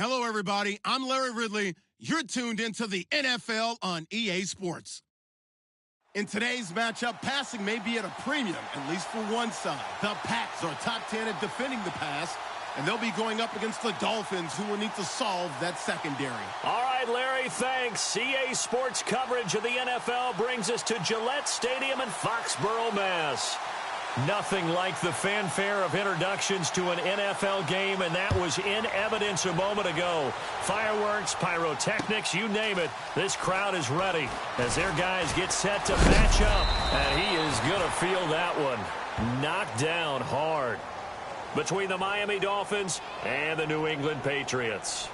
Hello, everybody. I'm Larry Ridley. You're tuned into the NFL on EA Sports. In today's matchup, passing may be at a premium, at least for one side. The Pats are top 10 at defending the pass, and they'll be going up against the Dolphins, who will need to solve that secondary. All right, Larry, thanks. EA Sports coverage of the NFL brings us to Gillette Stadium in Foxborough, Mass. Nothing like the fanfare of introductions to an NFL game, and that was in evidence a moment ago. Fireworks, pyrotechnics, you name it. This crowd is ready as their guys get set to match up, and he is going to feel that one knocked down hard between the Miami Dolphins and the New England Patriots.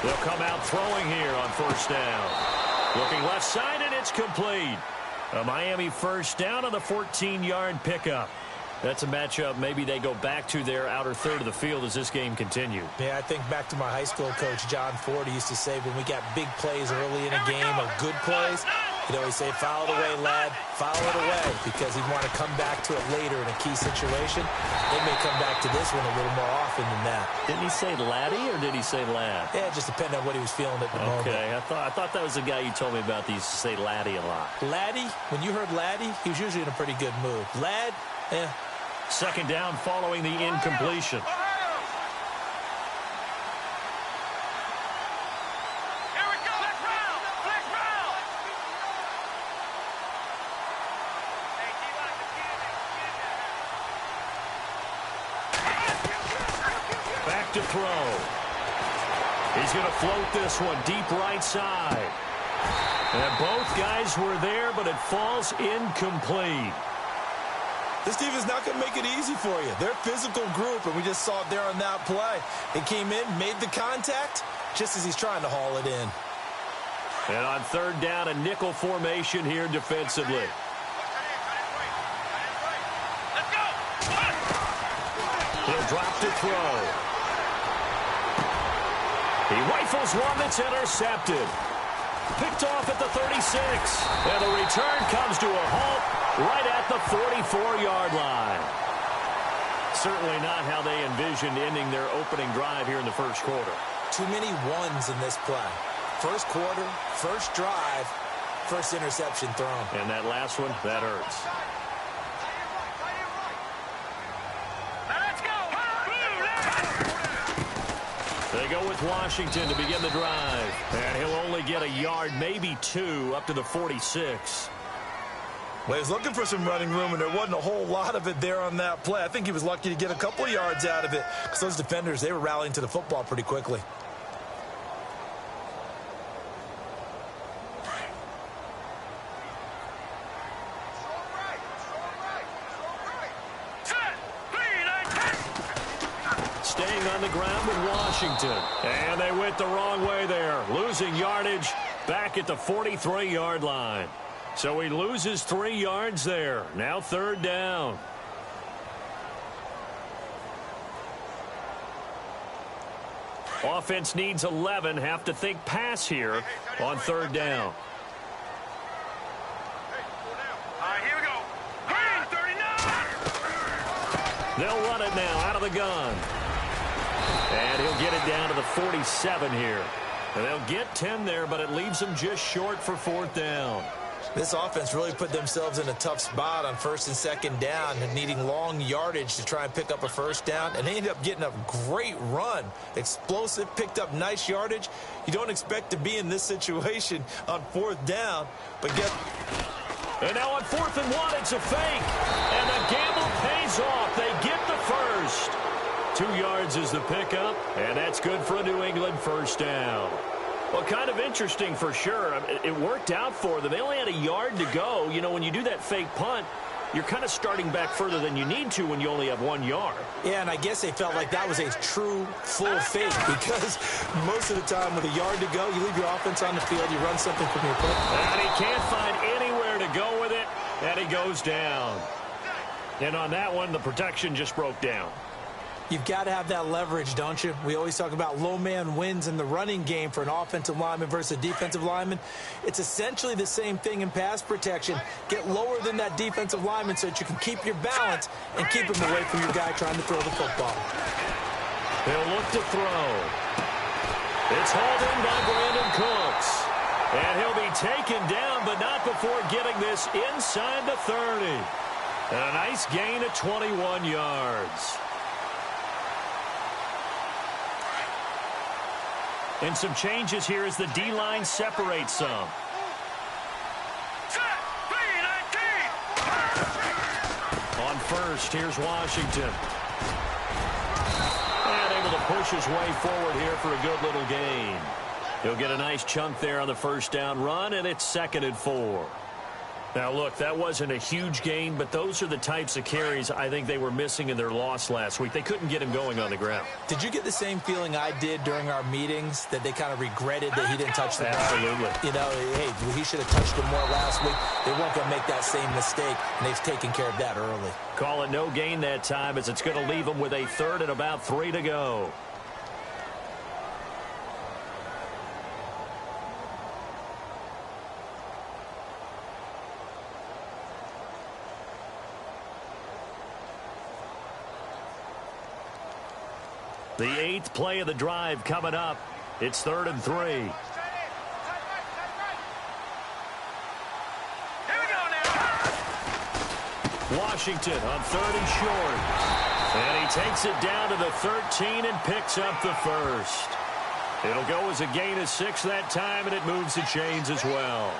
They'll come out throwing here on first down. Looking left side, and it's complete. A Miami first down on the 14-yard pickup. That's a matchup maybe they go back to their outer third of the field as this game continues. Yeah, I think back to my high school coach, John Ford. He used to say when we got big plays early in a game, or good plays, he'd always say, foul it away, lad, foul it away, because he'd want to come back to it later in a key situation. They may come back to this one a little more often than that. Didn't he say laddie, or did he say lad? Yeah, it just depended on what he was feeling at the moment. Okay, I thought that was the guy you told me about that used to say laddie a lot. Laddie, when you heard laddie, he was usually in a pretty good mood. Lad, eh. Second down following the incompletion. Back to throw. He's going to float this one deep right side. And both guys were there, but it falls incomplete. This team is not going to make it easy for you. They're a physical group, and we just saw it there on that play. It came in, made the contact, just as he's trying to haul it in. And on third down, a nickel formation here defensively. He'll drop to throw. He rifles one that's intercepted. Picked off at the 36. And the return comes to a halt right at the 44-yard line. Certainly not how they envisioned ending their opening drive here in the first quarter. Too many ones in this play. First quarter, first drive, first interception thrown. And that last one, that hurts. They go with Washington to begin the drive. And he'll only get a yard, maybe two, up to the 46. Well, he was looking for some running room, and there wasn't a whole lot of it there on that play. I think he was lucky to get a couple of yards out of it because those defenders, they were rallying to the football pretty quickly. Staying on the ground with Washington. And they went the wrong way there. Losing yardage back at the 43-yard line. So he loses 3 yards there. Now third down. Offense needs 11. Have to think pass here on third down. Here we go. Green, 39. They'll run it now out of the gun. And he'll get it down to the 47 here. And they'll get 10 there, but it leaves them just short for fourth down. This offense really put themselves in a tough spot on first and second down and needing long yardage to try and pick up a first down. And they ended up getting a great run. Explosive, picked up nice yardage. You don't expect to be in this situation on fourth down, but get... And now on 4th and 1, it's a fake. And the gamble pays off. They get the first. 2 yards is the pickup, and that's good for a New England first down. Well, kind of interesting for sure. It worked out for them. They only had a yard to go. You know, when you do that fake punt, you're kind of starting back further than you need to when you only have 1 yard. Yeah, and I guess they felt like that was a true full fake because most of the time with a yard to go, you leave your offense on the field, you run something from your foot. And he can't find anywhere to go with it, and he goes down. And on that one, the protection just broke down. You've got to have that leverage, don't you? We always talk about low man wins in the running game for an offensive lineman versus a defensive lineman. It's essentially the same thing in pass protection. Get lower than that defensive lineman so that you can keep your balance and keep him away from your guy trying to throw the football. He'll look to throw. It's hauled in by Brandon Cooks. And he'll be taken down, but not before getting this inside the 30. And a nice gain of 21 yards. And some changes here as the D-line separates some. On first, here's Washington. And able to push his way forward here for a good little gain. He'll get a nice chunk there on the first down run, and it's 2nd and 4. Now, look, that wasn't a huge gain, but those are the types of carries I think they were missing in their loss last week. They couldn't get him going on the ground. Did you get the same feeling I did during our meetings, that they kind of regretted that he didn't touch the ball? Absolutely. You know, hey, he should have touched him more last week. They weren't going to make that same mistake, and they've taken care of that early. Call it no gain that time, as it's going to leave them with a 3rd and about 3 to go. The 8th play of the drive coming up. It's 3rd and 3. Here we go now. Washington on 3rd and short. And he takes it down to the 13 and picks up the first. It'll go as a gain of 6 that time, and it moves the chains as well.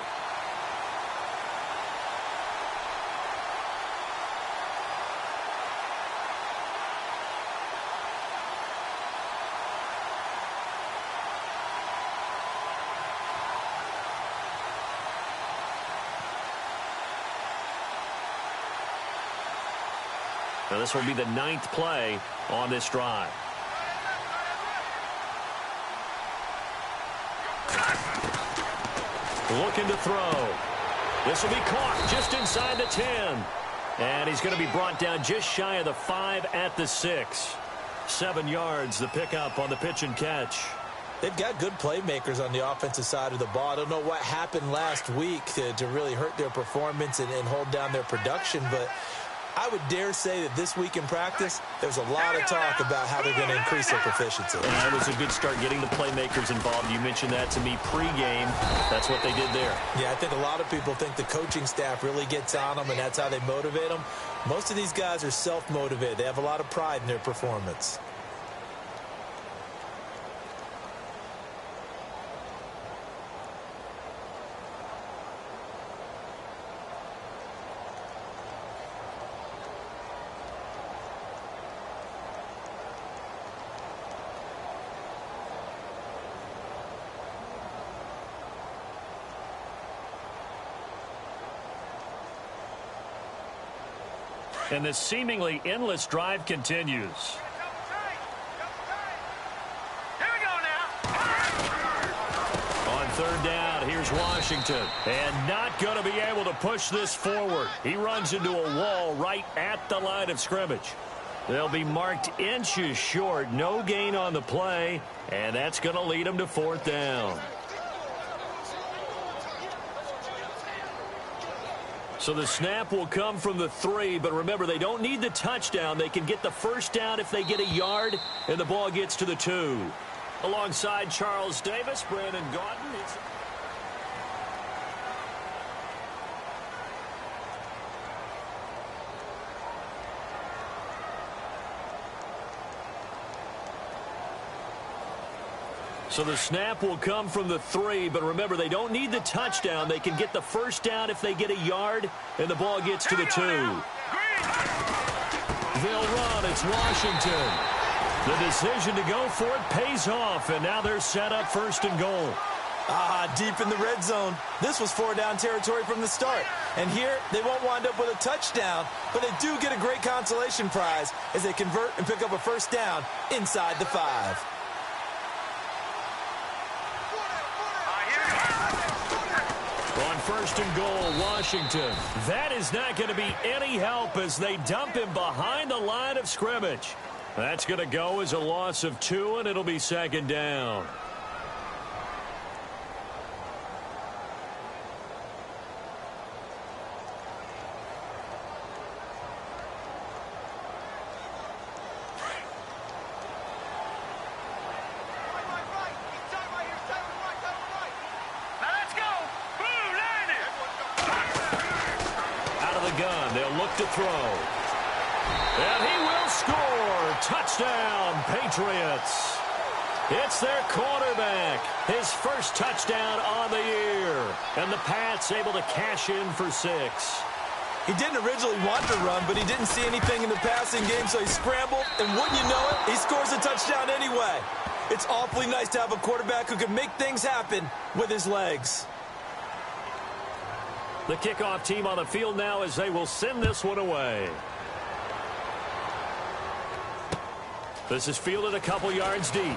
Now this will be the 9th play on this drive. Looking to throw. This will be caught just inside the 10. And he's going to be brought down just shy of the 5 at the 6. 7 yards, the pickup on the pitch and catch. They've got good playmakers on the offensive side of the ball. I don't know what happened last week to really hurt their performance and hold down their production, but I would dare say that this week in practice, there's a lot of talk about how they're going to increase their proficiency. And that was a good start, getting the playmakers involved. You mentioned that to me pregame. That's what they did there. Yeah, I think a lot of people think the coaching staff really gets on them, and that's how they motivate them. Most of these guys are self-motivated. They have a lot of pride in their performance. And the seemingly endless drive continues. Here we go now. On 3rd down, here's Washington. And not going to be able to push this forward. He runs into a wall right at the line of scrimmage. They'll be marked inches short. No gain on the play. And that's going to lead them to 4th down. So the snap will come from the 3, but remember, they don't need the touchdown. They can get the first down if they get a yard, and the ball gets to the 2. Alongside Charles Davis, Brandon Gaudin. So the snap will come from the 3, but remember, they don't need the touchdown. They can get the first down if they get a yard, and the ball gets to the 2. They'll run. It's Washington. The decision to go for it pays off, and now they're set up 1st and goal. Deep in the red zone. This was 4-down territory from the start. And here, they won't wind up with a touchdown, but they do get a great consolation prize as they convert and pick up a first down inside the 5. On 1st and goal, Washington. That is not going to be any help as they dump him behind the line of scrimmage. That's going to go as a loss of 2, and it'll be second down. To throw. And he will score. Touchdown, Patriots. It's their quarterback. His first touchdown on the year. And the Pats able to cash in for 6. He didn't originally want to run, but he didn't see anything in the passing game, so he scrambled. And wouldn't you know it, he scores a touchdown anyway. It's awfully nice to have a quarterback who can make things happen with his legs. The kickoff team on the field now as they will send this one away. This is fielded a couple yards deep. And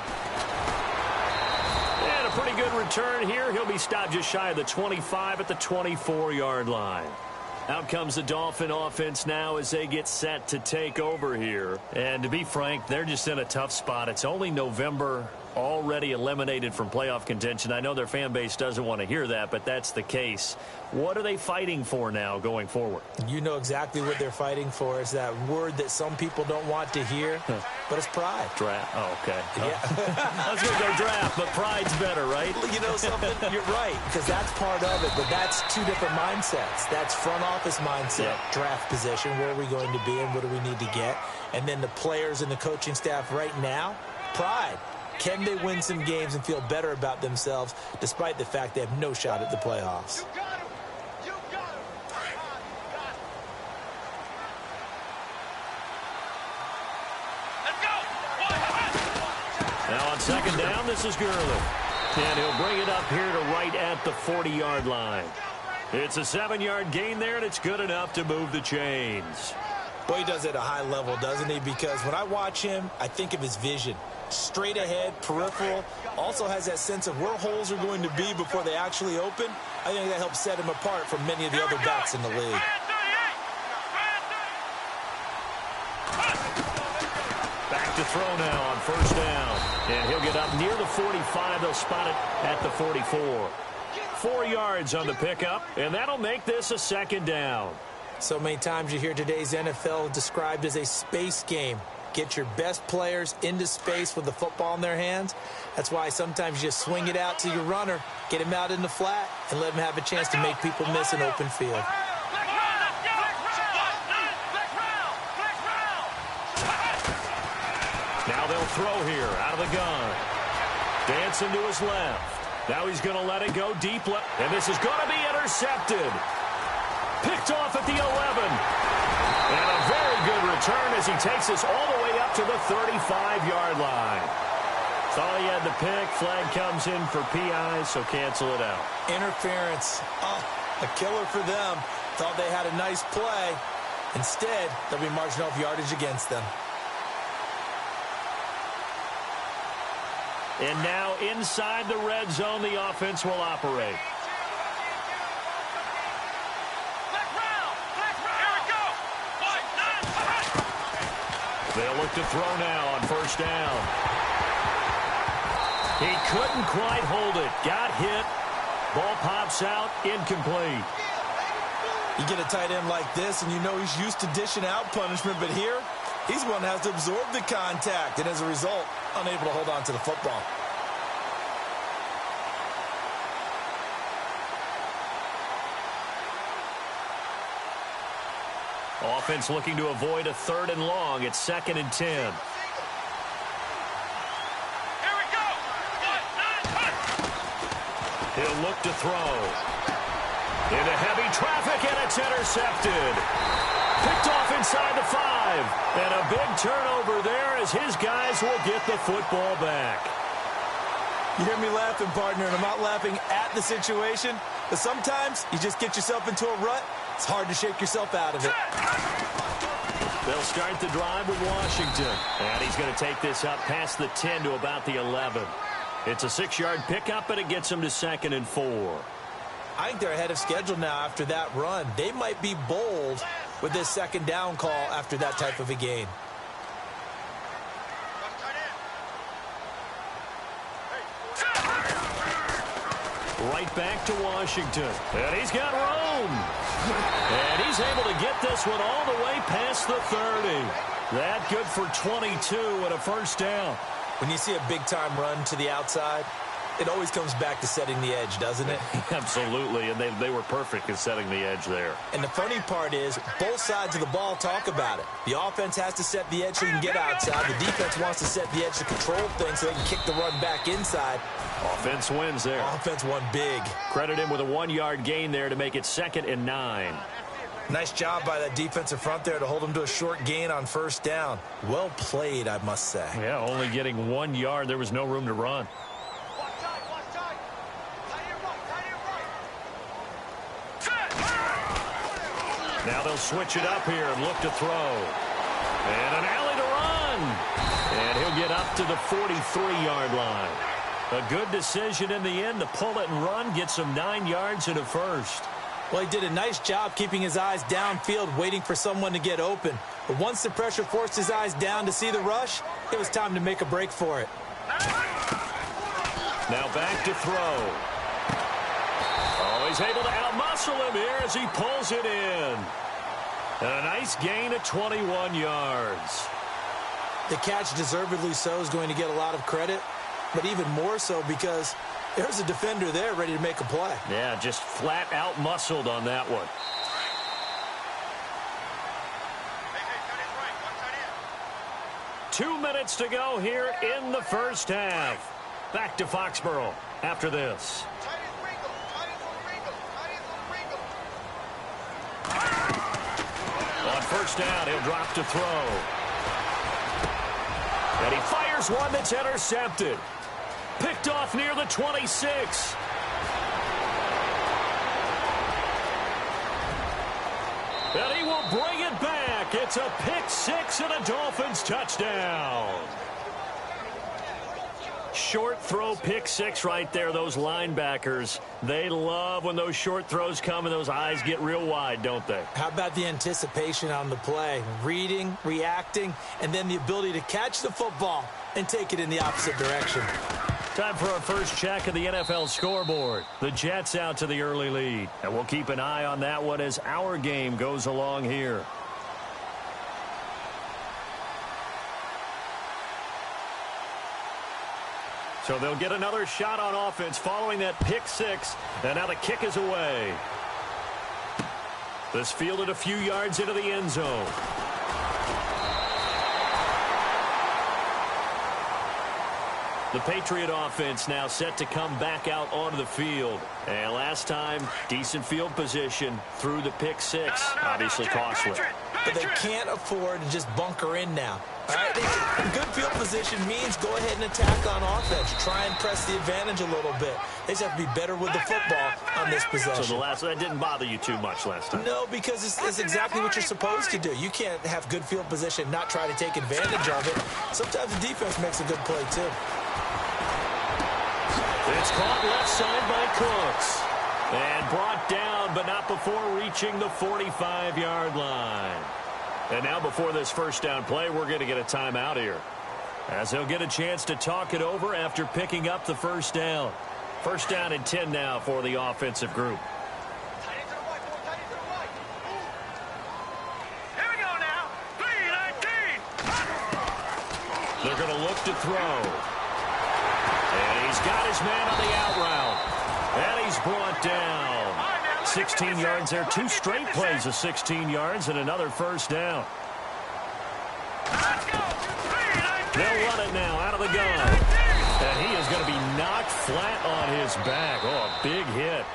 a pretty good return here. He'll be stopped just shy of the 25 at the 24-yard line. Out comes the Dolphin offense now as they get set to take over here. And to be frank, they're just in a tough spot. It's only November, already eliminated from playoff contention. I know their fan base doesn't want to hear that, but that's the case. What are they fighting for now going forward? You know exactly what they're fighting for. Is that word that some people don't want to hear, but it's pride. Draft. Oh, okay. Yeah. I was going to go draft, but pride's better, right? You know something? You're right, because that's part of it, but that's two different mindsets. That's front office mindset, draft position, where are we going to be and what do we need to get? And then the players and the coaching staff right now, pride. Can they win some games and feel better about themselves despite the fact they have no shot at the playoffs? Now on second down, this is Gurley. And he'll bring it up here to right at the 40-yard line. It's a 7-yard gain there, and it's good enough to move the chains. Boy, he does it at a high level, doesn't he? Because when I watch him, I think of his vision. Straight ahead, peripheral, also has that sense of where holes are going to be before they actually open. I think that helps set him apart from many of the other backs in the league. Back to throw now on first down. And he'll get up near the 45. They'll spot it at the 44. 4 yards on the pickup, and that'll make this a second down. So many times you hear today's NFL described as a space game. Get your best players into space with the football in their hands. That's why sometimes you just swing it out to your runner, get him out in the flat, and let him have a chance to make people miss an open field. Now they'll throw here out of the gun. Dancing to his left. Now he's going to let it go deep left. And this is going to be intercepted. Picked off at the 11. And a very good return as he takes us all the way up to the 35-yard line. Thought he had the pick. Flag comes in for PI, so cancel it out. Interference. Oh, a killer for them. Thought they had a nice play. Instead, they'll be marching off yardage against them. And now inside the red zone, the offense will operate. They'll look to throw now on first down. He couldn't quite hold it. Got hit. Ball pops out. Incomplete. You get a tight end like this, and you know he's used to dishing out punishment, but here, he's one that has to absorb the contact, and as a result, unable to hold on to the football. Offense looking to avoid a 3rd and long. It's 2nd and 10. Here we go. He'll look to throw. Into heavy traffic, and it's intercepted. Picked off inside the 5. And a big turnover there as his guys will get the football back. You hear me laughing, partner, and I'm not laughing at the situation, but sometimes you just get yourself into a rut. It's hard to shake yourself out of it. They'll start the drive with Washington. And he's going to take this up past the 10 to about the 11. It's a 6-yard pickup, and it gets them to 2nd and 4. I think they're ahead of schedule now after that run. They might be bold with this 2nd down call after that type of a gain. Right back to Washington. And he's got room. And he's able to get this one all the way past the 30. That good for 22 and a first down. When you see a big-time run to the outside, it always comes back to setting the edge, doesn't it? Absolutely, and they were perfect in setting the edge there. And the funny part is, both sides of the ball talk about it. The offense has to set the edge so they can get outside. The defense wants to set the edge to control things so they can kick the run back inside. Offense wins there. Offense won big. Credit him with a 1-yard gain there to make it 2nd and 9. Nice job by that defensive front there to hold him to a short gain on first down. Well played, I must say. Yeah, only getting 1 yard. There was no room to run. Now they'll switch it up here and look to throw. And an alley to run. And he'll get up to the 43-yard line. A good decision in the end to pull it and run, get some 9 yards and a first. Well, he did a nice job keeping his eyes downfield, waiting for someone to get open. But once the pressure forced his eyes down to see the rush, it was time to make a break for it. Now back to throw. Oh, he's able to outmuscle him here as he pulls it in. And a nice gain of 21 yards. The catch, deservedly so, is going to get a lot of credit, but even more so because there's a defender there ready to make a play. Yeah, just flat out muscled on that one. 2 minutes to go here in the first half. Back to Foxborough after this. On first down, he'll drop to throw. And he fires one that's intercepted. Picked off near the 26. And he will bring it back. It's a pick six and a Dolphins touchdown. Short throw pick six right there. Those linebackers, they love when those short throws come and those eyes get real wide, don't they? How about the anticipation on the play? Reading, reacting, and then the ability to catch the football and take it in the opposite direction. Time for our first check of the NFL scoreboard. The Jets out to the early lead. And we'll keep an eye on that one as our game goes along here. So they'll get another shot on offense following that pick six. And now the kick is away. This fielded a few yards into the end zone. The Patriot offense now set to come back out onto the field. And last time, decent field position through the pick six. Obviously costly. But they can't afford to just bunker in now. All right, good field position means go ahead and attack on offense. Try and press the advantage a little bit. They just have to be better with the football on this possession. So that didn't bother you too much last time? No, because it's exactly what you're supposed to do. You can't have good field position and not try to take advantage of it. Sometimes the defense makes a good play, too. It's caught left side by Cooks. And brought down, but not before reaching the 45-yard line. And now before this first down play, we're going to get a timeout here, as they'll get a chance to talk it over after picking up the first down. First down and 10 now for the offensive group. Here we go now. 3-19. They're going to look to throw. And he's got his man on the out route. And he's brought down. 16 yards there. 2 straight plays of 16 yards and another first down. They'll run it now out of the gun. And he is going to be knocked flat on his back. Oh, a big hit.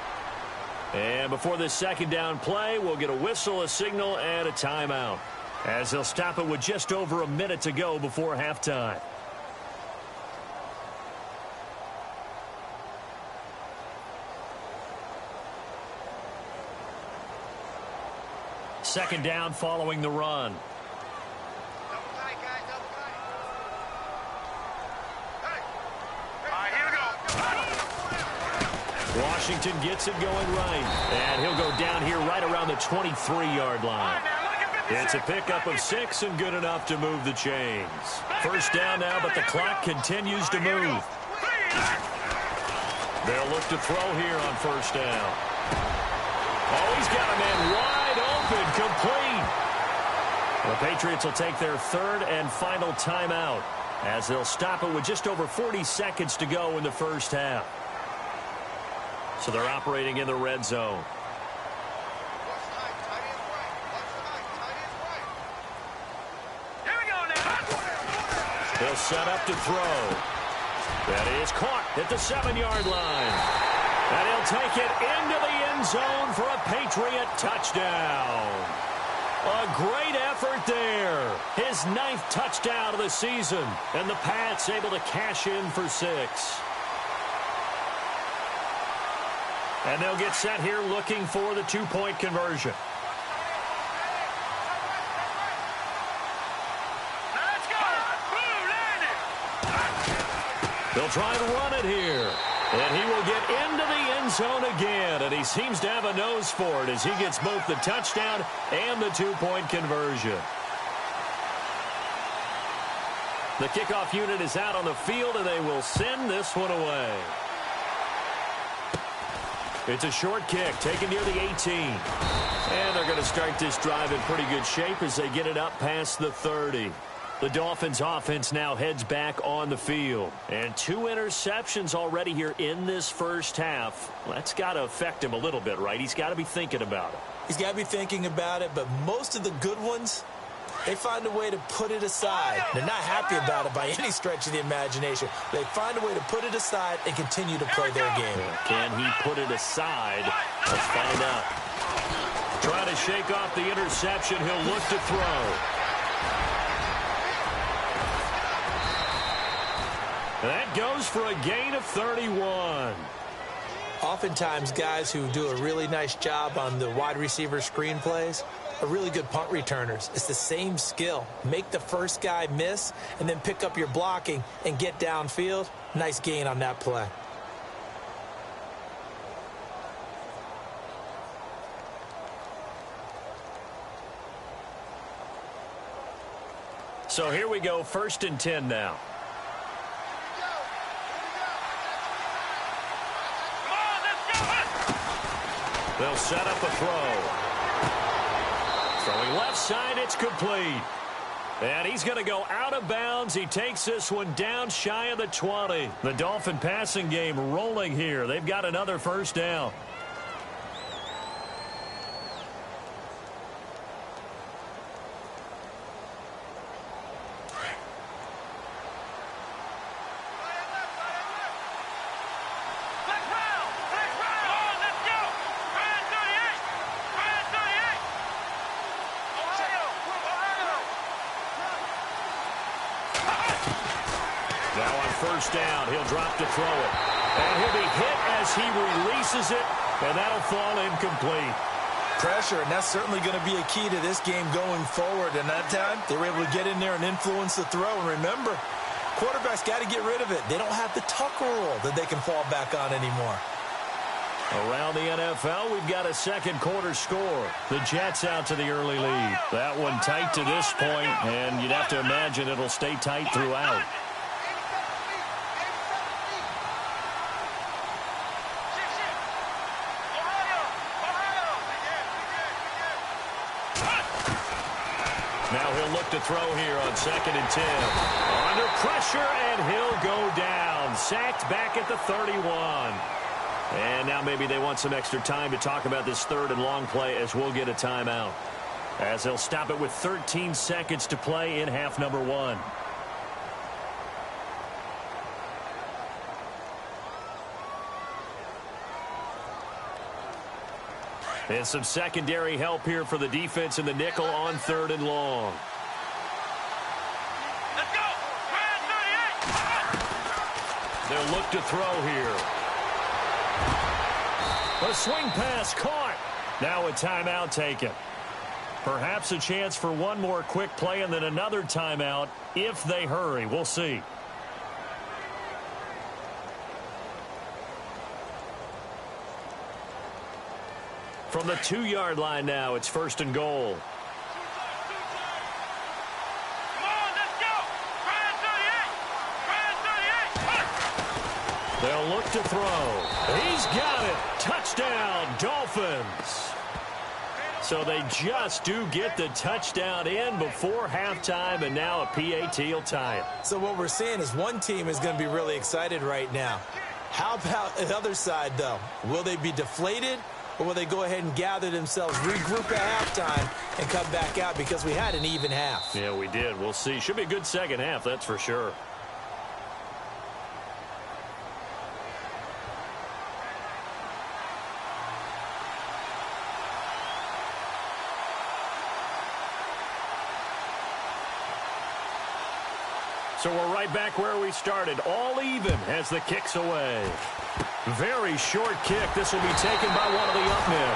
And before this second down play, we'll get a whistle, a signal, and a timeout, as they'll stop it with just over a minute to go before halftime. Second down following the run. Washington gets it going right. And he'll go down here right around the 23-yard line. It's a pickup of 6 and good enough to move the chains. First down now, but the clock continues to move. They'll look to throw here on first down. Oh, he's got a man wide open, complete. The Patriots will take their third and final timeout as they'll stop it with just over 40 seconds to go in the first half. So they're operating in the red zone. Here we go now. He'll set up to throw. That is caught at the 7-yard line. And he'll take it into the end zone for a Patriot touchdown. A great effort there. His 9th touchdown of the season. And the Pats able to cash in for 6. And they'll get set here looking for the 2-point conversion. Let's go. Blue landed. They'll try and run it here. And he will get into the end zone again. And he seems to have a nose for it as he gets both the touchdown and the 2-point conversion. The kickoff unit is out on the field, and they will send this one away. It's a short kick taken near the 18. And they're going to start this drive in pretty good shape as they get it up past the 30. The Dolphins offense now heads back on the field. And 2 interceptions already here in this first half. Well, that's got to affect him a little bit, right? He's got to be thinking about it. He's got to be thinking about it, but most of the good ones, they find a way to put it aside. They're not happy about it by any stretch of the imagination. They find a way to put it aside and continue to play their game. Can he put it aside? Let's find out. Trying to shake off the interception. He'll look to throw. That goes for a gain of 31. Oftentimes, guys who do a really nice job on the wide receiver screen plays are really good punt returners. It's the same skill. Make the first guy miss and then pick up your blocking and get downfield. Nice gain on that play. So here we go, 1st and 10 now. They'll set up a throw. Throwing left side, it's complete. And he's going to go out of bounds. He takes this one down shy of the 20. The Dolphin passing game rolling here. They've got another first down. First down, he'll drop to throw it. And he'll be hit as he releases it, and that'll fall incomplete. Pressure, and that's certainly going to be a key to this game going forward. And that time, they were able to get in there and influence the throw. And remember, quarterbacks got to get rid of it. They don't have the Tucker rule that they can fall back on anymore. Around the NFL, we've got a second quarter score. The Jets out to the early lead. That one tight to this point, and you'd have to imagine it'll stay tight throughout. Now he'll look to throw here on 2nd and 10. Under pressure, and he'll go down. Sacked back at the 31. And now maybe they want some extra time to talk about this 3rd and long play as we'll get a timeout. As they'll stop it with 13 seconds to play in half number 1. And some secondary help here for the defense in the nickel on 3rd and long. Let's go. They'll look to throw here. A swing pass caught. Now a timeout taken. Perhaps a chance for one more quick play and then another timeout if they hurry. We'll see. From the 2-yard line now, it's 1st and goal. They'll look to throw. He's got it. Touchdown, Dolphins. So they just do get the touchdown in before halftime, and now a PAT will tie it. So what we're seeing is one team is going to be really excited right now. How about the other side, though? Will they be deflated, or will they go ahead and gather themselves, regroup at halftime, and come back out because we had an even half? Yeah, we did. We'll see. Should be a good second half, that's for sure. So we're right back where we started, all even as the kick's away. Very short kick. This will be taken by one of the up men.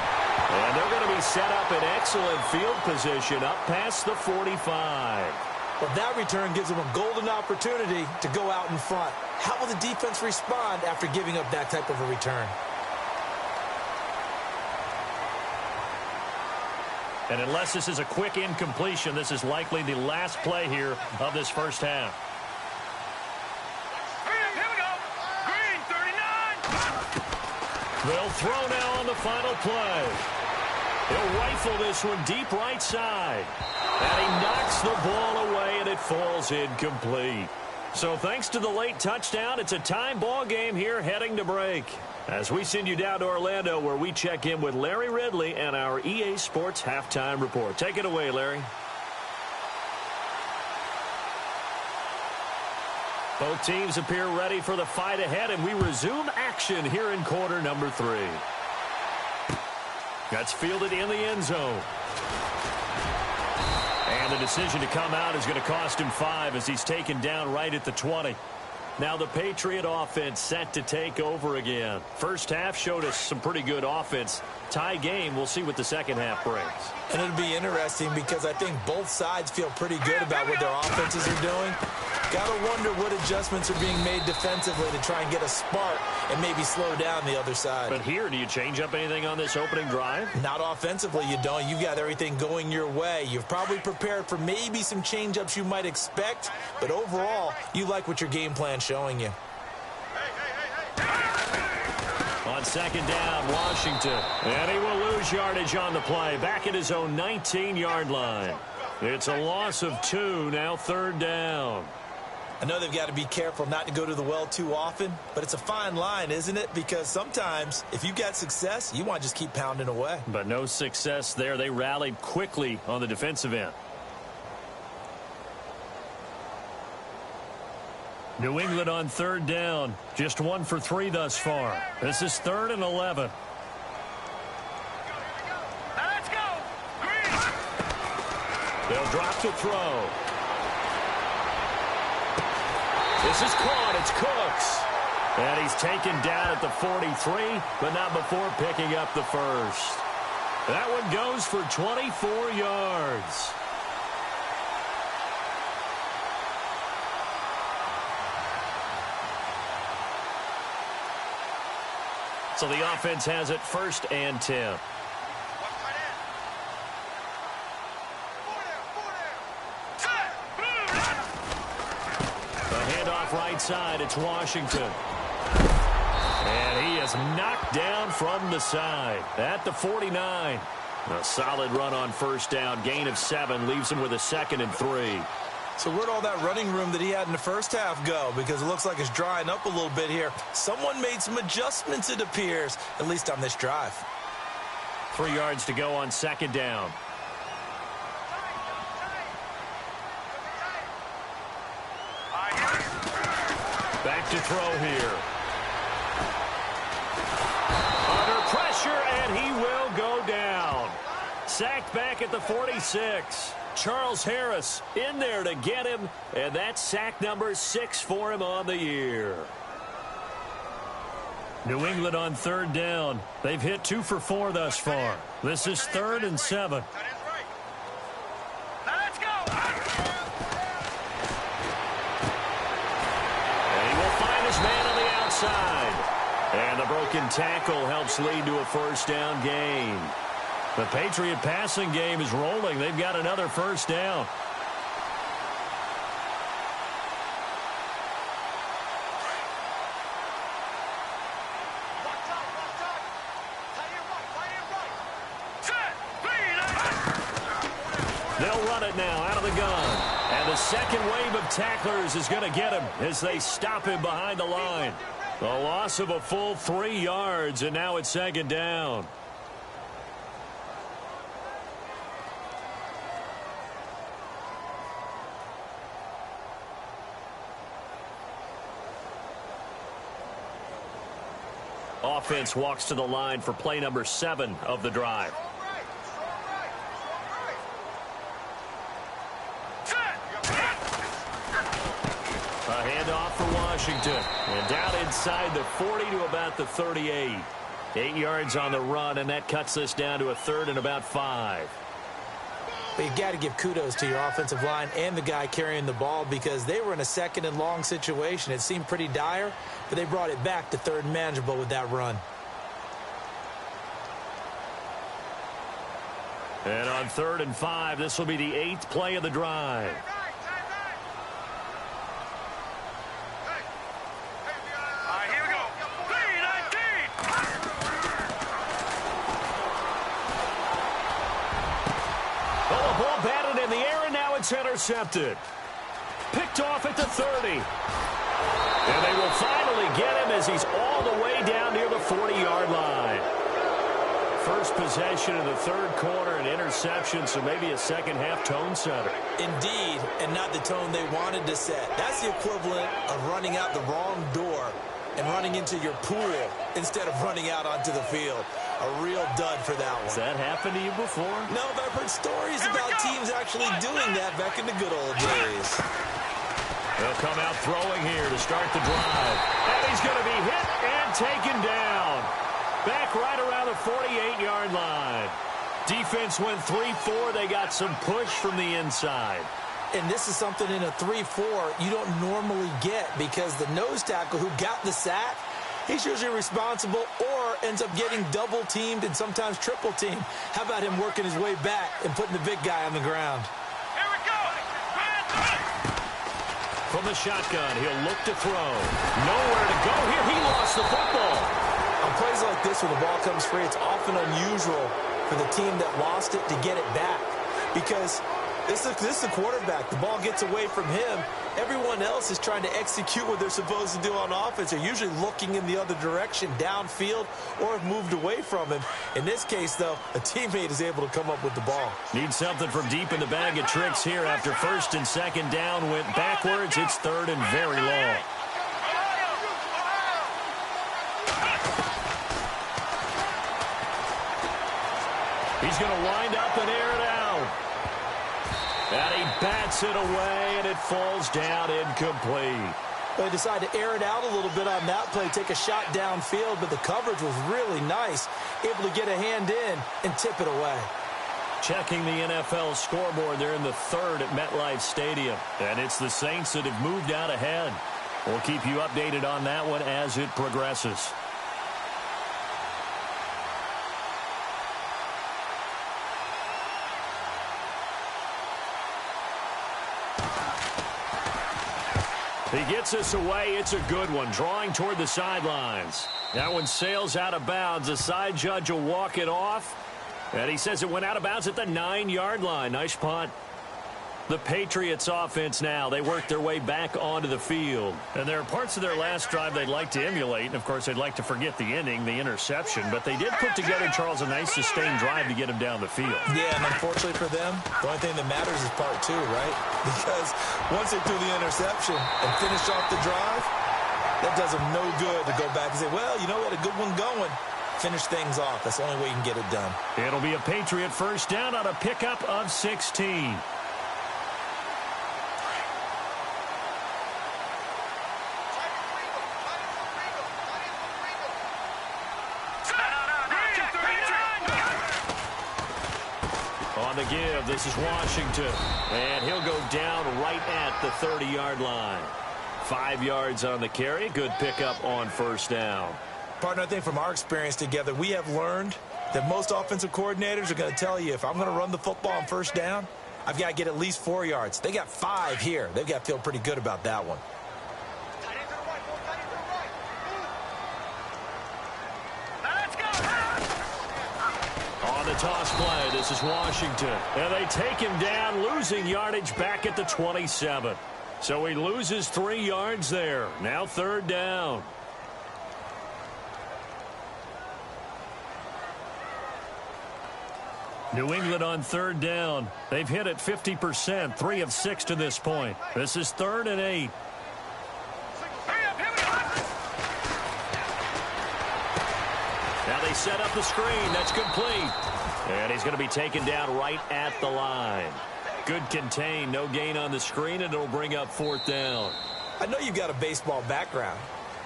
And they're going to be set up in excellent field position up past the 45. Well, that return gives them a golden opportunity to go out in front. How will the defense respond after giving up that type of a return? And unless this is a quick incompletion, this is likely the last play here of this first half. They'll throw now on the final play. He'll rifle this one deep right side. And he knocks the ball away, and it falls incomplete. So thanks to the late touchdown, it's a time ball game here heading to break. As we send you down to Orlando, where we check in with Larry Ridley and our EA Sports Halftime Report. Take it away, Larry. Both teams appear ready for the fight ahead, and we resume action here in quarter number 3. That's fielded in the end zone. And the decision to come out is going to cost him 5 as he's taken down right at the 20. Now the Patriot offense set to take over again. First half showed us some pretty good offense. Tie game, we'll see what the second half brings. And it'll be interesting because I think both sides feel pretty good about what their offenses are doing. Gotta wonder what adjustments are being made defensively to try and get a spark and maybe slow down the other side. But here, do you change up anything on this opening drive? Not offensively, you don't. You've got everything going your way. You've probably prepared for maybe some change-ups you might expect, but overall, you like what your game plan's showing you. On second down, Washington. And he will lose yardage on the play. Back at his own 19-yard line. It's a loss of 2, now third down. I know they've got to be careful not to go to the well too often, but it's a fine line, isn't it? Because sometimes, if you've got success, you want to just keep pounding away. But no success there. They rallied quickly on the defensive end. New England on third down. Just 1 for 3 thus far. This is 3rd and 11. Let's go. Green. They'll drop to throw. This is caught. It's Cooks. And he's taken down at the 43, but not before picking up the first. That one goes for 24 yards. So the offense has it 1st and 10. Right side, it's Washington. And he is knocked down from the side at the 49. A solid run on first down. Gain of 7 leaves him with a 2nd and 3. So where'd all that running room that he had in the first half go? Because it looks like it's drying up a little bit here. Someone made some adjustments, it appears, at least on this drive. 3 yards to go on second down. Back to throw here. Under pressure, and he will go down. Sacked back at the 46. Charles Harris in there to get him, and that's sack number 6 for him on the year. New England on third down. They've hit 2 for 4 thus far. This is 3rd and 7. Let's go. Man on the outside. And the broken tackle helps lead to a first down gain. The Patriot passing game is rolling. They've got another first down. it now out of the gun. And the second wave of tacklers is going to get him as they stop him behind the line. A loss of a full 3 yards, and now it's second down. Offense walks to the line for play number 7 of the drive. A handoff for Washington. And down inside the 40 to about the 38. 8 yards on the run, and that cuts this down to a 3rd and about 5. But you've got to give kudos to your offensive line and the guy carrying the ball because they were in a 2nd and long situation. It seemed pretty dire, but they brought it back to 3rd and manageable with that run. And on 3rd and 5, this will be the 8th play of the drive. It's intercepted. Picked off at the 30. And they will finally get him as he's all the way down near the 40-yard line. First possession of the 3rd quarter, an interception, so maybe a second-half tone setter. Indeed, and not the tone they wanted to set. That's the equivalent of running out the wrong door and running into your pool instead of running out onto the field. A real dud for that one. Has that happened to you before? No, but I've heard stories about teams actually doing that back in the good old days. They'll come out throwing here to start the drive. And he's going to be hit and taken down. Back right around the 48-yard line. Defense went 3-4. They got some push from the inside. And this is something in a 3-4 you don't normally get because the nose tackle who got the sack, he's usually responsible or ends up getting double-teamed and sometimes triple-teamed. How about him working his way back and putting the big guy on the ground? Here we go. From the shotgun, he'll look to throw. Nowhere to go here. He lost the football. On plays like this where the ball comes free, it's often unusual for the team that lost it to get it back because this is the quarterback. The ball gets away from him. Everyone else is trying to execute what they're supposed to do on offense. They're usually looking in the other direction, downfield, or have moved away from him. In this case, though, a teammate is able to come up with the ball. Need something from deep in the bag of tricks here after 1st and 2nd down went backwards. It's 3rd and very long. He's going to wind up and air it out. And he bats it away, and it falls down incomplete. They decided to air it out a little bit on that play, take a shot downfield, but the coverage was really nice, able to get a hand in and tip it away. Checking the NFL scoreboard, they're in the 3rd at MetLife Stadium, and it's the Saints that have moved out ahead. We'll keep you updated on that one as it progresses. He gets us away. It's a good one. Drawing toward the sidelines. That one sails out of bounds. The side judge will walk it off. And he says it went out of bounds at the 9-yard line. Nice punt. The Patriots offense now. They work their way back onto the field. And there are parts of their last drive they'd like to emulate. And, of course, they'd like to forget the ending, the interception. But they did put together, Charles, a nice sustained drive to get him down the field. Yeah, and unfortunately for them, the only thing that matters is part 2, right? Because once they threw the interception and finished off the drive, that does them no good to go back and say, well, you know, we had a good one going. Finish things off. That's the only way you can get it done. It'll be a Patriot first down on a pickup of 16. On the give, this is Washington. And he'll go down right at the 30-yard line. 5 yards on the carry. Good pickup on first down. Partner, I think from our experience together, we have learned that most offensive coordinators are going to tell you, if I'm going to run the football on first down, I've got to get at least 4 yards. They got 5 here. They've got to feel pretty good about that one. the toss play. This is Washington. And they take him down, losing yardage back at the 27. So he loses 3 yards there. Now 3rd down. New England on 3rd down. They've hit it 50%, 3 of 6 to this point. This is 3rd and 8. Now they set up the screen. That's complete. And he's going to be taken down right at the line. Good contain. No gain on the screen, and it'll bring up 4th down. I know you've got a baseball background,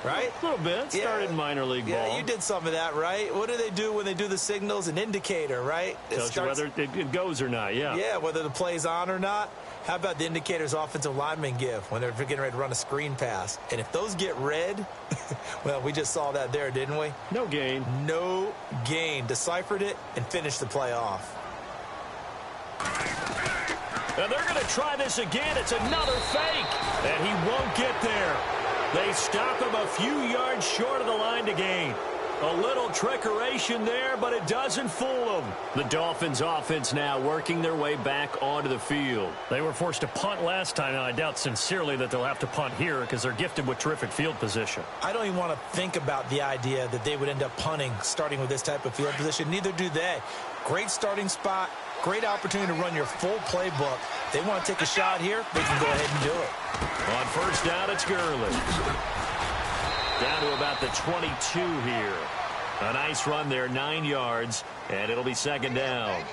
right? A little bit. Started in minor league ball. Yeah, you did some of that, right? What do they do when they do the signals? An indicator, right? Tells you whether it goes or not, yeah. Yeah, whether the play's on or not. How about the indicators offensive linemen give when they're getting ready to run a screen pass? And if those get red, well, we just saw that there, didn't we? No gain. No gain. Deciphered it and finished the play off. And they're going to try this again. It's another fake. And he won't get there. They stop him a few yards short of the line to gain. A little trickeration there, but it doesn't fool them. The Dolphins offense now working their way back onto the field. They were forced to punt last time, and I doubt sincerely that they'll have to punt here because they're gifted with terrific field position. I don't even want to think about the idea that they would end up punting starting with this type of field position. Neither do they. Great starting spot, great opportunity to run your full playbook. They want to take a shot here, they can go ahead and do it. On 1st down, it's Gurley. Down to about the 22 here. A nice run there, 9 yards, and it'll be 2nd down.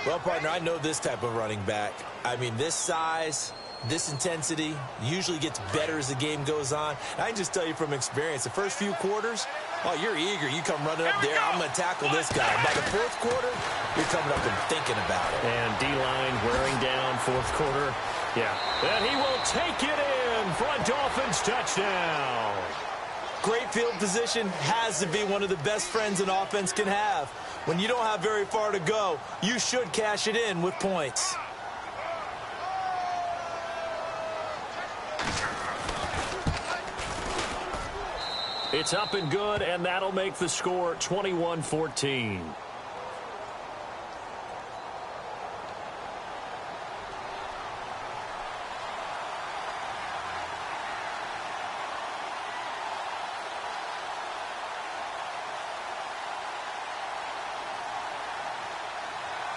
Well, partner, I know this type of running back. I mean, this size, this intensity usually gets better as the game goes on. And I can just tell you from experience, the first few quarters, oh, you're eager. You come running up there, I'm going to tackle this guy. By the 4th quarter, you're coming up and thinking about it. And D-line wearing down 4th quarter. Yeah. And he will take it in for a Dolphins touchdown. Great field position has to be one of the best friends an offense can have. When you don't have very far to go, you should cash it in with points. It's up and good, and that'll make the score 21-14.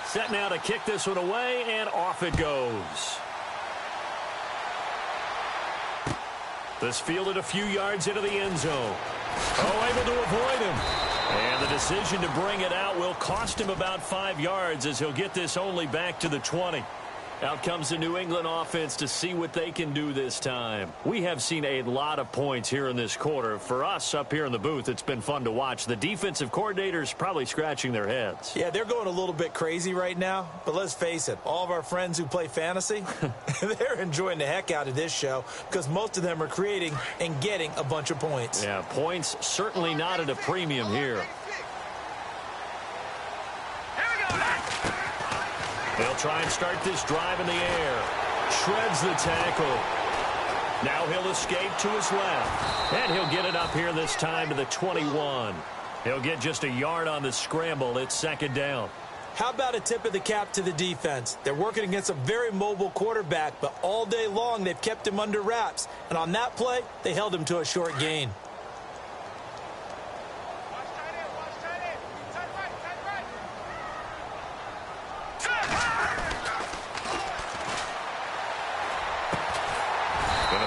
Set now to kick this one away, and off it goes. This fielded a few yards into the end zone. Oh, able to avoid him. And the decision to bring it out will cost him about 5 yards as he'll get this only back to the 20. Out comes the New England offense to see what they can do this time. We have seen a lot of points here in this quarter. For us up here in the booth, it's been fun to watch. The defensive coordinators probably scratching their heads. Yeah, they're going a little bit crazy right now. But let's face it, all of our friends who play fantasy, they're enjoying the heck out of this show because most of them are creating and getting a bunch of points. Yeah, points certainly not at a premium here. They'll try and start this drive in the air. Shreds the tackle. Now he'll escape to his left. And he'll get it up here this time to the 21. He'll get just a yard on the scramble. It's 2nd down. How about a tip of the cap to the defense? They're working against a very mobile quarterback, but all day long they've kept him under wraps. And on that play, they held him to a short gain.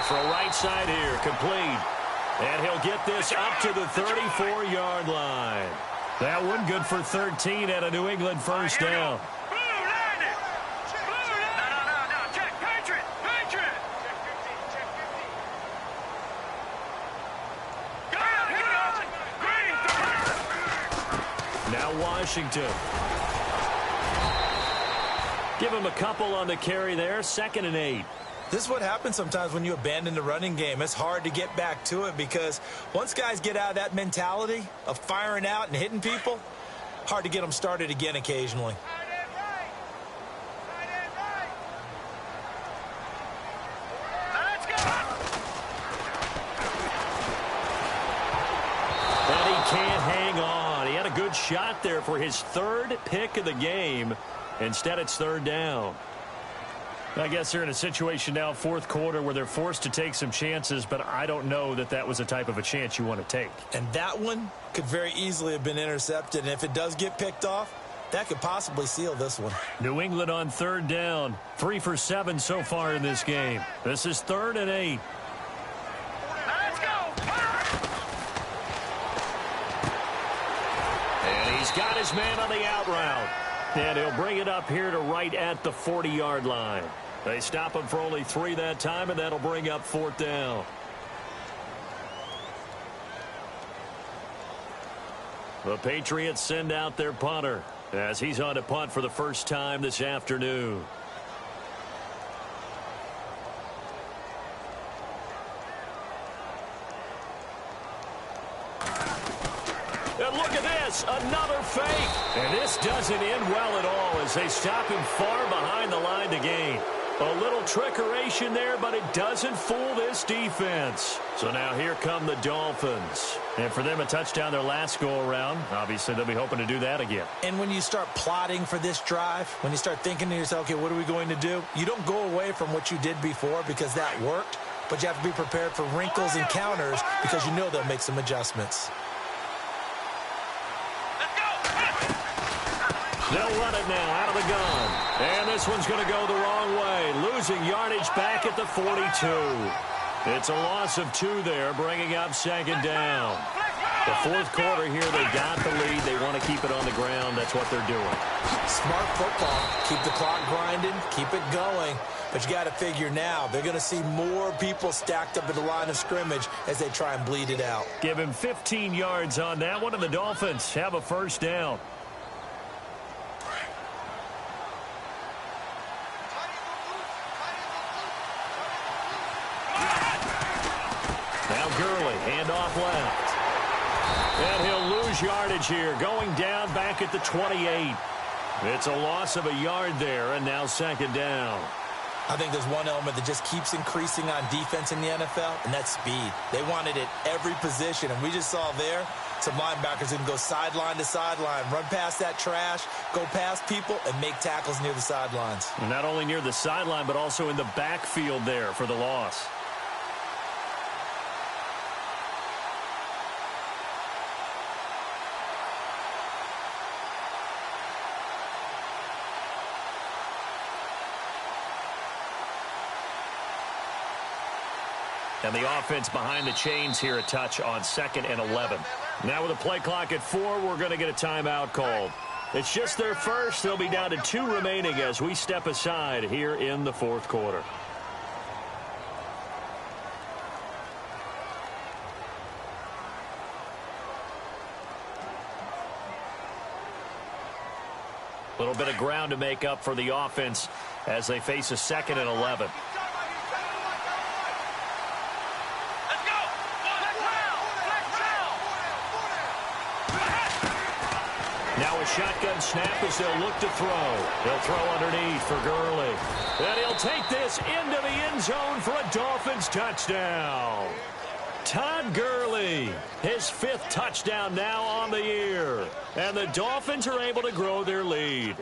Throw right side here, complete. And he'll get this up to the 34-yard line. That one good for 13 at a New England 1st down. Now Washington. Give him a couple on the carry there, 2nd and 8. This is what happens sometimes when you abandon the running game. It's hard to get back to it because once guys get out of that mentality of firing out and hitting people, hard to get them started again occasionally. shot there for his third pick of the game. Instead, it's third down. I guess they're in a situation now, fourth quarter, where they're forced to take some chances, but I don't know that that was the type of a chance you want to take. And that one could very easily have been intercepted, and if it does get picked off, that could possibly seal this one. New England on third down. 3 for 7 so far in this game. This is 3rd and 8. Let's go. And he's got his man on the out route. And he'll bring it up here to right at the 40-yard line. They stop him for only 3 that time, and that'll bring up 4th down. The Patriots send out their punter as he's on to punt for the first time this afternoon. And look at this, another fake. And this doesn't end well at all as they stop him far behind the line to gain. A little trickeration there, but it doesn't fool this defense. So now here come the Dolphins. And for them, a touchdown their last go-around. Obviously, they'll be hoping to do that again. And when you start plotting for this drive, when you start thinking to yourself, okay, what are we going to do? You don't go away from what you did before because that worked, but you have to be prepared for wrinkles and counters because you know they'll make some adjustments. They'll run it now out of the gun. And this one's going to go the wrong way. Losing yardage back at the 42. It's a loss of 2 there, bringing up 2nd down. The fourth quarter here, they got the lead. They want to keep it on the ground. That's what they're doing. Smart football. Keep the clock grinding. Keep it going. But you got to figure now, they're going to see more people stacked up at the line of scrimmage as they try and bleed it out. Give him 15 yards on that one, and the Dolphins have a first down. Now Gurley, handoff left. And he'll lose yardage here, going down back at the 28. It's a loss of a yard there, and now 2nd down. I think there's one element that just keeps increasing on defense in the NFL, and that's speed. They want it at every position, and we just saw there some linebackers who can go sideline to sideline, run past that trash, go past people, and make tackles near the sidelines. And not only near the sideline, but also in the backfield there for the loss. And the offense behind the chains here a touch on 2nd and 11. Now with a play clock at 4, we're going to get a timeout called. It's just their first. They'll be down to 2 remaining as we step aside here in the fourth quarter. A little bit of ground to make up for the offense as they face a 2nd and 11. Now a shotgun snap as they'll look to throw. They'll throw underneath for Gurley. And he'll take this into the end zone for a Dolphins touchdown. Todd Gurley, his 5th touchdown now on the year. And the Dolphins are able to grow their lead.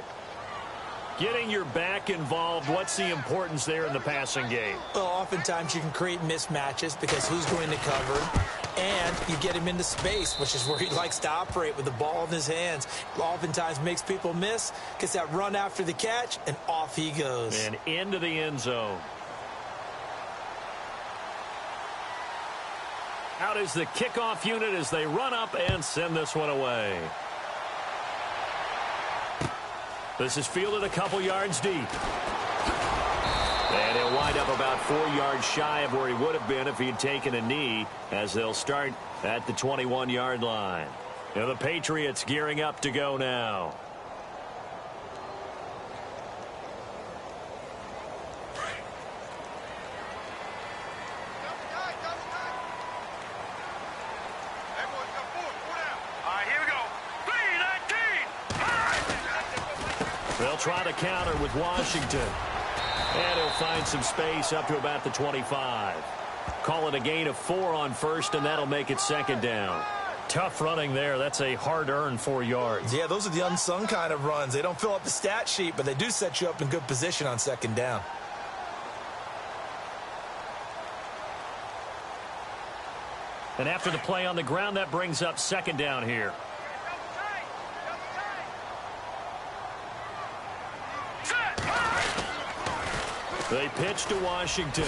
Getting your back involved, what's the importance there in the passing game? Well, oftentimes you can create mismatches because who's going to cover, and you get him into space, which is where he likes to operate with the ball in his hands. Oftentimes makes people miss, gets that run after the catch, and off he goes. And into the end zone. Out is the kickoff unit as they run up and send this one away. This is fielded a couple yards deep. And he'll wind up about 4 yards shy of where he would have been if he had taken a knee, as they'll start at the 21-yard line. Now the Patriots gearing up to go now. They'll try to counter with Washington. And he'll find some space up to about the 25. Call it a gain of 4 on first, and that'll make it 2nd down. Tough running there. That's a hard-earned 4 yards. Yeah, those are the unsung kind of runs. They don't fill up the stat sheet, but they do set you up in good position on second down. And after the play on the ground, that brings up second down here. They pitch to Washington.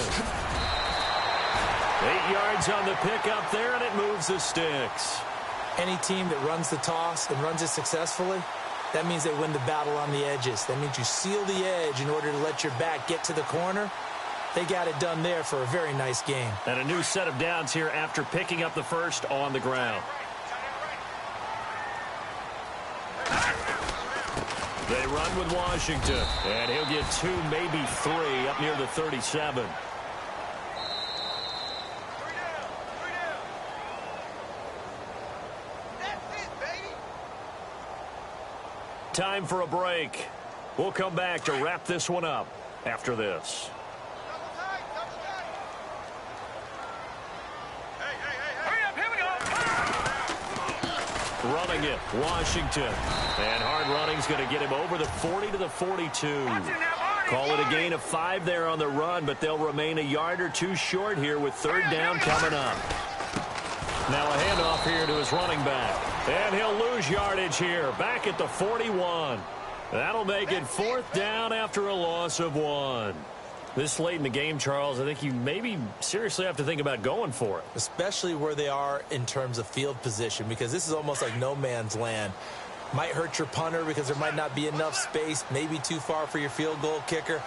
8 yards on the pickup there, and it moves the sticks. Any team that runs the toss and runs it successfully, that means they win the battle on the edges. That means you seal the edge in order to let your back get to the corner. They got it done there for a very nice game. And a new set of downs here after picking up the first on the ground. They run with Washington, and he'll get 2, maybe 3 up near the 37. Time for a break. We'll come back to wrap this one up after this. Running it, Washington. And hard running's going to get him over the 40 to the 42. Call it a gain of 5 there on the run, but they'll remain a yard or 2 short here with third down coming up. Now a handoff here to his running back. And he'll lose yardage here, back at the 41. That'll make it fourth down after a loss of 1. This late in the game, Charles, I think you maybe seriously have to think about going for it. Especially where they are in terms of field position, because this is almost like no man's land. Might hurt your punter because there might not be enough space, maybe too far for your field goal kicker.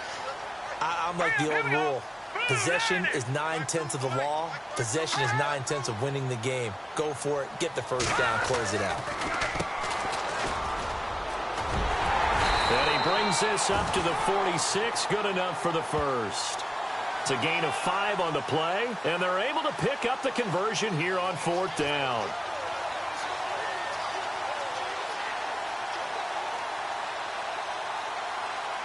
I'm like the old rule. Possession is 9/10 of the law. Possession is 9/10 of winning the game. Go for it. Get the first down. Close it out. And he brings this up to the 46. Good enough for the first. It's a gain of 5 on the play, and they're able to pick up the conversion here on fourth down.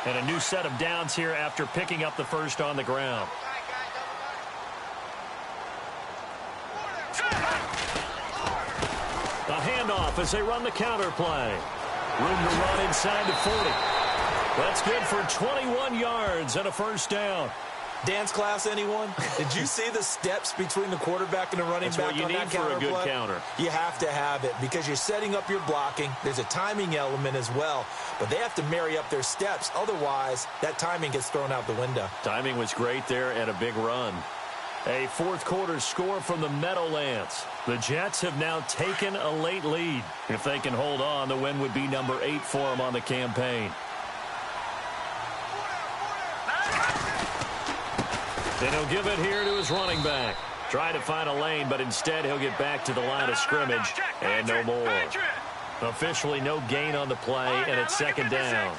And a new set of downs here after picking up the first on the ground. A handoff as they run the counter play. Room to run inside the 40. That's good for 21 yards and a first down. Dance class, anyone? Did you see the steps between the quarterback and the running back on that counter play? That's what you need for a good counter. You have to have it because you're setting up your blocking. There's a timing element as well, but they have to marry up their steps. Otherwise, that timing gets thrown out the window. Timing was great there and a big run. A fourth quarter score from the Meadowlands. The Jets have now taken a late lead. If they can hold on, the win would be number 8 for them on the campaign. And he'll give it here to his running back. Try to find a lane, but instead he'll get back to the line of scrimmage and no more. Officially no gain on the play, and it's second down.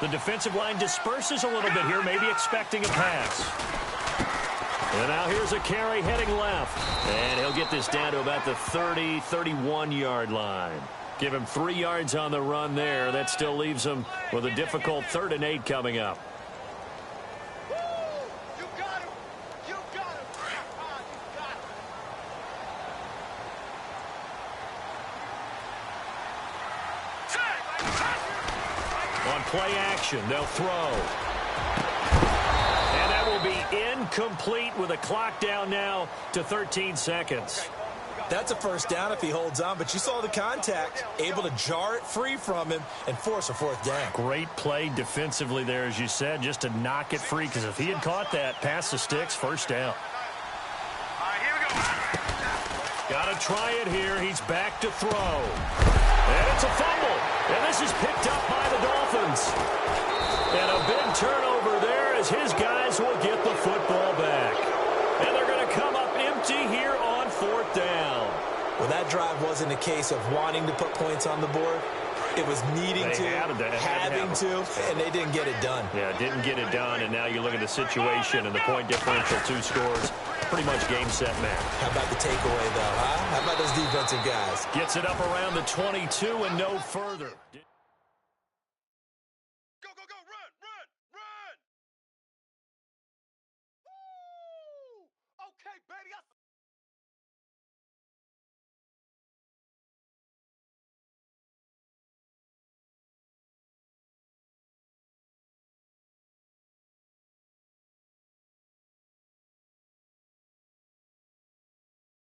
The defensive line disperses a little bit here, maybe expecting a pass. And now here's a carry heading left. And he'll get this down to about the 30, 31-yard line. Give him 3 yards on the run there. That still leaves him with a difficult 3rd and 8 coming up. On play action, they'll throw. And that will be incomplete with a clock down now to 13 seconds. That's a first down if he holds on, but you saw the contact, able to jar it free from him and force a fourth down. Great play defensively there, as you said, just to knock it free, because if he had caught that, past the sticks, first down. Here we go. Got to try it here. He's back to throw. And it's a fumble. And this is picked up by the Dolphins. And a big turnover there as his guys will get the football back. And they're going to come up empty here on fourth down. Well, that drive wasn't a case of wanting to put points on the board. It was needing to, having to, and they didn't get it done. Yeah, didn't get it done, and now you look at the situation and the point differential, 2 scores, pretty much game, set, match. How about the takeaway, though, huh? How about those defensive guys? Gets it up around the 22 and no further.